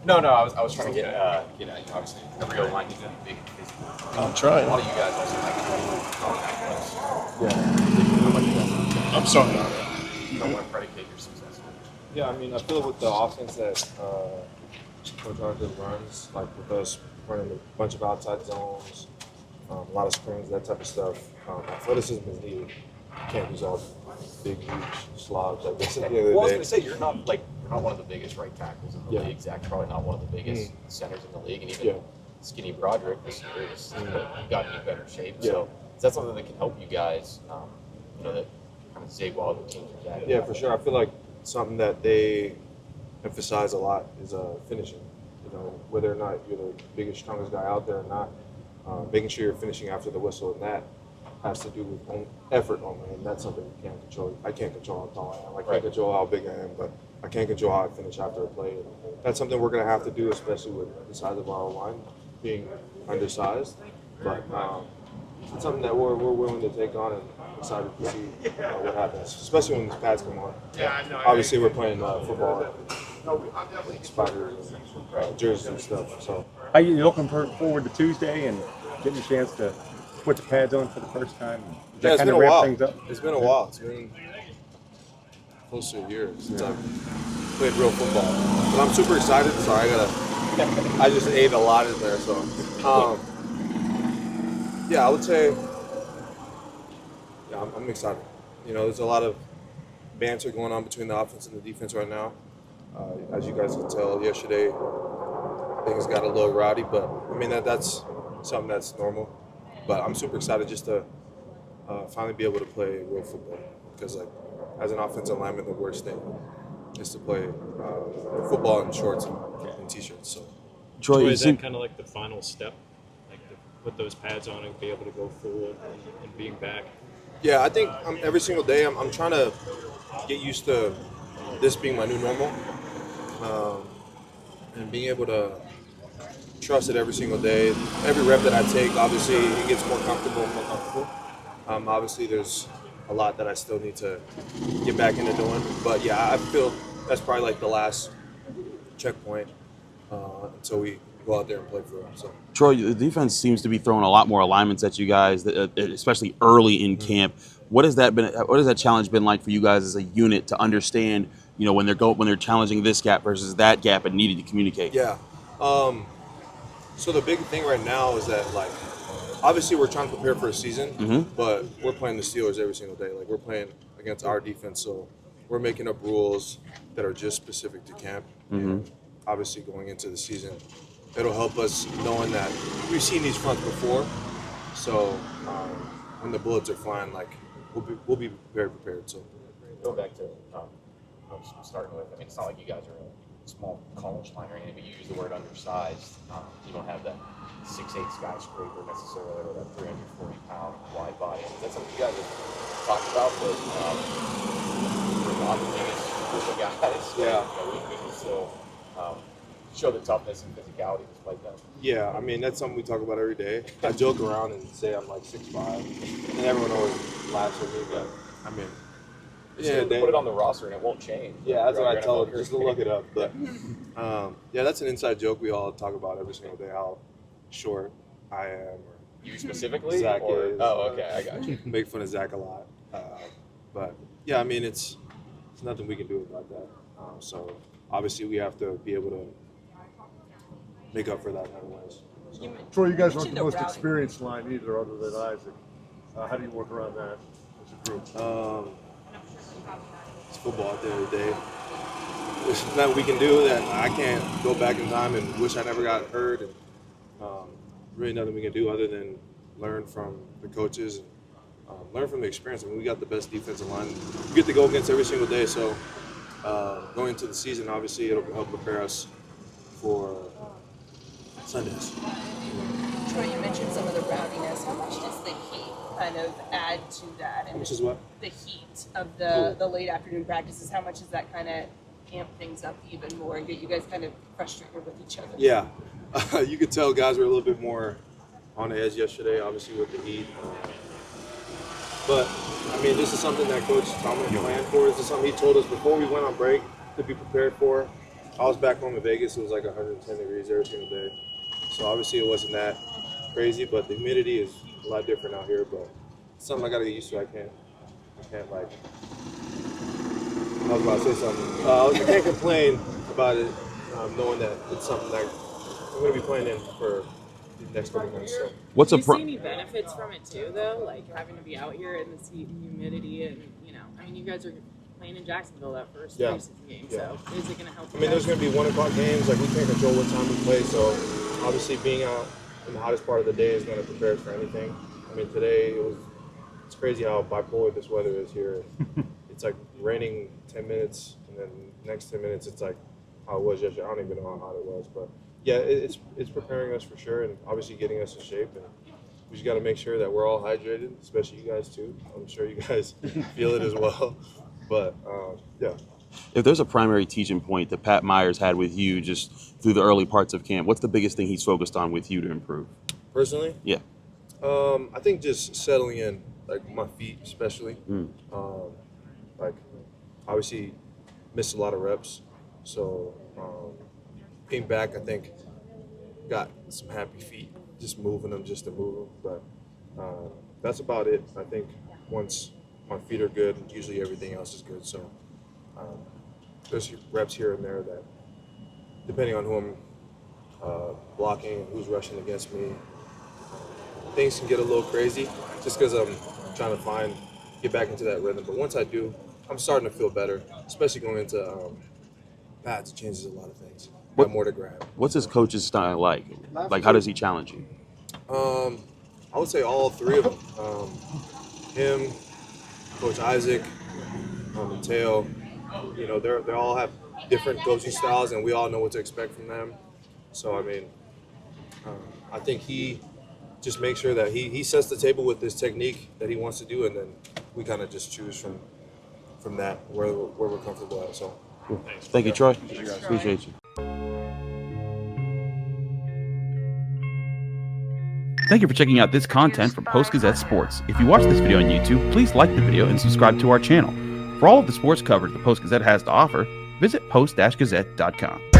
No, I was trying to get obviously a real line. He's a big physical. I'm trying. A lot of you guys also like Yeah. I'm sorry. you don't want to predicate your success. Yeah, I mean, I feel with the offense that Coach Arthur runs, like with us running a bunch of outside zones, a lot of screens, that type of stuff, athleticism is needed. You can't use all big, huge slobs like this at the end of the Well, I was day. going to say, you're not one of the biggest right tackles in the league. Zach, probably not one of the biggest centers in the league. And even skinny Broderick this year has gotten in better shape. So is that something that can help you guys, that kind of save all the teams are at? Yeah, for sure. I feel like something that they emphasize a lot is finishing. Whether or not you're the biggest, strongest guy out there or not, making sure you're finishing after the whistle, and that has to do with effort only, and that's something you can't control. I can't control how tall I am. I can't control how big I am, but I can control how I finish after a play. And that's something we're going to have to do, especially with the size of our line being undersized. But it's something that we're willing to take on and excited to see what happens, especially when these pads come on. Obviously, we're playing football, spiders, and jerseys and stuff. So, are you looking forward to Tuesday and getting a chance to put the pads on for the first time? It's been a while. It's been a while. It's been close to a year since I've played real football. But I'm super excited. Sorry, I just ate a lot in there. So, I would say, I'm excited. There's a lot of banter going on between the offense and the defense right now. As you guys can tell, yesterday things got a little rowdy, but I mean that's something that's normal. But I'm super excited just to finally be able to play real football, because as an offensive lineman, the worst thing is to play football in shorts and t-shirts. So, Troy, is that kind of like the final step, like to put those pads on and be able to go forward and being back? Yeah, I think every single day I'm trying to get used to this being my new normal, and being able to trust it every single day. Every rep that I take, obviously, it gets more comfortable and more comfortable. Obviously, there's a lot that I still need to get back into doing. But, yeah, I feel that's probably like the last checkpoint until we go out there and play for it. So. Troy, the defense seems to be throwing a lot more alignments at you guys, especially early in camp. What has that challenge been like for you guys as a unit to understand, when they're challenging this gap versus that gap and needing to communicate? Yeah. So the big thing right now is that, obviously we're trying to prepare for a season, but we're playing the Steelers every single day. We're playing against our defense, so we're making up rules that are just specific to camp. And obviously going into the season, it'll help us knowing that we've seen these fronts before. So when the bullets are flying, we'll be very prepared. So going back to starting with, I mean, it's not like you guys are a small college line or anything, but you use the word undersized. You don't have that 6'8" skyscraper necessarily, or that 340-pound wide body. Is that something you guys have talked about? That we're not the biggest group of guys. We can still show the toughness and physicality despite that. Yeah, I mean, that's something we talk about every day. I joke around and say I'm 6'5", and everyone always laughs at me, but I mean, they put it on the roster and it won't change. Yeah, that's what I tell them, just to look it up. But that's an inside joke we all talk about every single day, how short I am. Or you specifically? Zach is. Oh, okay, I got you. Make fun of Zach a lot. But yeah, I mean, it's nothing we can do about that. So obviously we have to be able to make up for that in other ways. So. Troy, you guys aren't the most experienced line either, other than Isaac. How do you work around that as a group? It's football at the end of the day. There's nothing we can do that I can't go back in time and wish I never got hurt. And really nothing we can do other than learn from the coaches and learn from the experience. I mean, we got the best defensive line we get to go against every single day. So going into the season, obviously, it'll help prepare us for Sundays. Troy, you mentioned some of the rowdiness. How much does the heat kind of add to that? And which is what? The heat of the late afternoon practices. How much does that kind of amp things up even more and get you guys kind of frustrated with each other? Yeah. You could tell guys were a little bit more on the edge yesterday, obviously, with the heat. But, I mean, this is something that Coach Tomlin planned for. This is something he told us before we went on break to be prepared for. I was back home in Vegas. It was like 110 degrees every single day. So obviously it wasn't that crazy, but the humidity is a lot different out here. But it's something I got to get used to. I can't like. I was about to say something. I can't complain about it, knowing that it's something that I'm going to be playing in for the next couple months. So. What's Do a you pro- see any benefits from it too, though? Like having to be out here in this heat and humidity, and I mean, you guys are playing in Jacksonville that first preseason game, so is it going to help? I mean, there's going to be 1 o'clock games. Like we can't control what time we play, so obviously being out in the hottest part of the day is going to prepare us for anything. I mean, today it's crazy how bipolar this weather is here. It's like raining 10 minutes, and then next 10 minutes it's like how it was yesterday. I don't even know how hot it was, but yeah, it's preparing us for sure, and obviously getting us in shape. And we just got to make sure that we're all hydrated, especially you guys too. I'm sure you guys feel it as well. But yeah. If there's a primary teaching point that Pat Myers had with you just through the early parts of camp, what's the biggest thing he's focused on with you to improve? Personally? Yeah. I think just settling in, like my feet especially. Like obviously missed a lot of reps, so came back. I think got some happy feet, just moving them just to move them. But that's about it. I think once my feet are good, usually everything else is good. So there's reps here and there that, depending on who I'm blocking and who's rushing against me, things can get a little crazy just because I'm trying to get back into that rhythm. But once I do, I'm starting to feel better, especially going into pads. It changes a lot of things. Got more to grab. What's his coach's style like? Like, how does he challenge you? I would say all 3 of them. Him, Coach Isaac, Mateo. They all have different coaching styles, and we all know what to expect from them. So I mean, I think he just makes sure that he sets the table with this technique that he wants to do, and then we kind of just choose from that where we're comfortable at. So Thank you, Troy. Appreciate you. Thank you for checking out this content from Post-Gazette Sports. If you watch this video on YouTube, please like the video and subscribe to our channel. For all of the sports coverage the Post-Gazette has to offer, visit post-gazette.com.